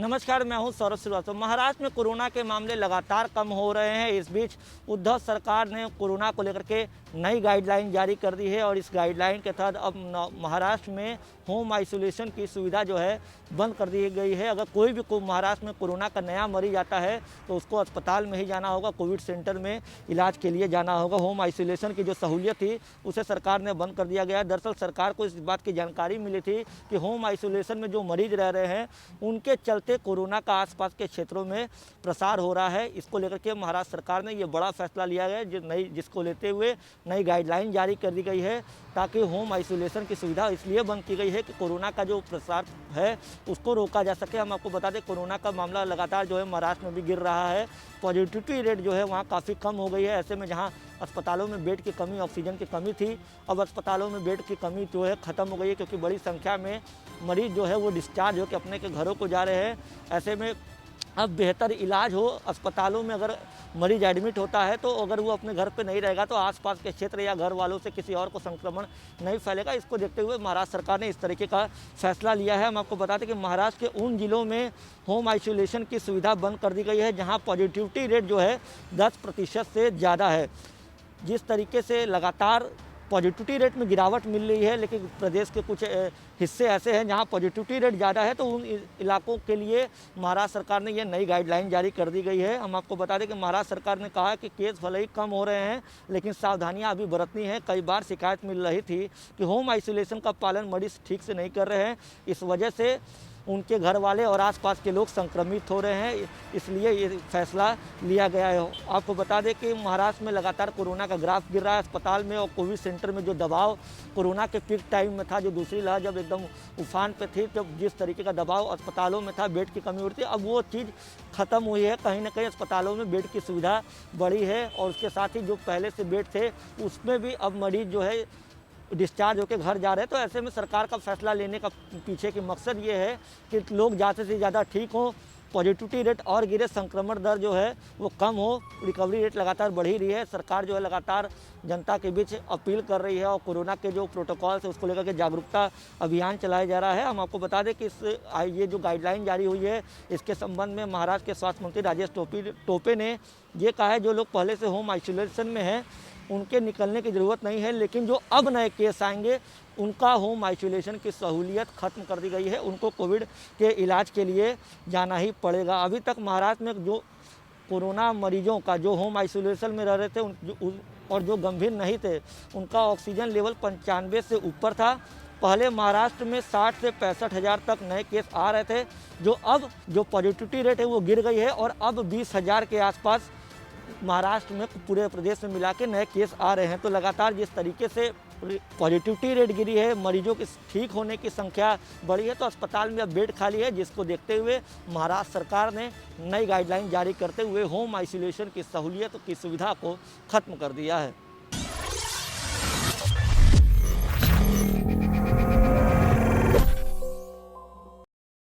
नमस्कार, मैं हूं सौरभ श्रीवास्तव। महाराष्ट्र में कोरोना के मामले लगातार कम हो रहे हैं। इस बीच उद्धव सरकार ने कोरोना को लेकर के नई गाइडलाइन जारी कर दी है और इस गाइडलाइन के तहत अब महाराष्ट्र में होम आइसोलेशन की सुविधा जो है बंद कर दी गई है। अगर कोई भी महाराष्ट्र में कोरोना का नया मरीज आता है तो उसको अस्पताल में ही जाना होगा, कोविड सेंटर में इलाज के लिए जाना होगा। होम आइसोलेशन की जो सहूलियत थी उसे सरकार ने बंद कर दिया गया। दरअसल सरकार को इस बात की जानकारी मिली थी कि होम आइसोलेशन में जो मरीज रह रहे हैं उनके चलते कोरोना का आसपास के क्षेत्रों में प्रसार हो रहा है। इसको लेकर के महाराष्ट्र सरकार ने ये बड़ा फैसला लिया है, जिसको लेते हुए नई गाइडलाइन जारी कर दी गई है ताकि होम आइसोलेशन की सुविधा इसलिए बंद की गई है कि कोरोना का जो प्रसार है उसको रोका जा सके। हम आपको बता दें, कोरोना का मामला लगातार जो है महाराष्ट्र में भी गिर रहा है। पॉजिटिविटी रेट जो है वहाँ काफ़ी कम हो गई है। ऐसे में जहाँ अस्पतालों में बेड की कमी, ऑक्सीजन की कमी थी, अब अस्पतालों में बेड की कमी जो है ख़त्म हो गई है, क्योंकि बड़ी संख्या में मरीज जो है वो डिस्चार्ज होकर अपने के घरों को जा रहे हैं। ऐसे में अब बेहतर इलाज हो। अस्पतालों में अगर मरीज एडमिट होता है तो अगर वो अपने घर पे नहीं रहेगा तो आसपास के क्षेत्र या घर वालों से किसी और को संक्रमण नहीं फैलेगा। इसको देखते हुए महाराष्ट्र सरकार ने इस तरीके का फैसला लिया है। हम आपको बताते हैं कि महाराष्ट्र के उन जिलों में होम आइसोलेशन की सुविधा बंद कर दी गई है जहाँ पॉजिटिविटी रेट जो है 10% से ज़्यादा है। जिस तरीके से लगातार पॉजिटिविटी रेट में गिरावट मिल रही है, लेकिन प्रदेश के कुछ हिस्से ऐसे हैं जहां पॉजिटिविटी रेट ज़्यादा है, तो उन इलाकों के लिए महाराष्ट्र सरकार ने ये नई गाइडलाइन जारी कर दी गई है। हम आपको बता दें कि महाराष्ट्र सरकार ने कहा कि केस भले ही कम हो रहे हैं लेकिन सावधानियां अभी बरतनी है। कई बार शिकायत मिल रही थी कि होम आइसोलेशन का पालन मरीज ठीक से नहीं कर रहे हैं, इस वजह से उनके घर वाले और आसपास के लोग संक्रमित हो रहे हैं, इसलिए ये फैसला लिया गया है। आपको बता दें कि महाराष्ट्र में लगातार कोरोना का ग्राफ गिर रहा है। अस्पताल में और कोविड सेंटर में जो दबाव कोरोना के पीक टाइम में था, जो दूसरी लहर जब एकदम उफान पे थी, जब जिस तरीके का दबाव अस्पतालों में था, बेड की कमी हो रही थी, अब वो चीज़ ख़त्म हुई है। कहीं ना कहीं अस्पतालों में बेड की सुविधा बढ़ी है और उसके साथ ही जो पहले से बेड थे उसमें भी अब मरीज जो है डिस्चार्ज होकर घर जा रहे हैं। तो ऐसे में सरकार का फैसला लेने का पीछे की मकसद ये है कि लोग ज़्यादा से ज़्यादा ठीक हों, पॉजिटिविटी रेट और गिरे, संक्रमण दर जो है वो कम हो, रिकवरी रेट लगातार बढ़ ही रही है। सरकार जो है लगातार जनता के बीच अपील कर रही है और कोरोना के जो प्रोटोकॉल्स है उसको लेकर के जागरूकता अभियान चलाया जा रहा है। हम आपको बता दें कि ये जो गाइडलाइन जारी हुई है इसके संबंध में महाराष्ट्र के स्वास्थ्य मंत्री राजेश टोपे ने ये कहा है जो लोग पहले से होम आइसोलेशन में हैं उनके निकलने की ज़रूरत नहीं है, लेकिन जो अब नए केस आएंगे उनका होम आइसोलेशन की सहूलियत ख़त्म कर दी गई है। उनको कोविड के इलाज के लिए जाना ही पड़ेगा। अभी तक महाराष्ट्र में जो कोरोना मरीजों का जो होम आइसोलेशन में रह रहे थे और जो गंभीर नहीं थे उनका ऑक्सीजन लेवल 95 से ऊपर था। पहले महाराष्ट्र में 60 से 65 हज़ार तक नए केस आ रहे थे, जो पॉजिटिविटी रेट है वो गिर गई है और अब 20 हज़ार के आसपास महाराष्ट्र में पूरे प्रदेश में मिला के नए केस आ रहे हैं। तो लगातार जिस तरीके से पॉजिटिविटी रेट गिरी है, मरीजों की ठीक होने की संख्या बढ़ी है, तो अस्पताल में अब बेड खाली है, जिसको देखते हुए महाराष्ट्र सरकार ने नई गाइडलाइन जारी करते हुए होम आइसोलेशन की सहूलियत की सुविधा को खत्म कर दिया है।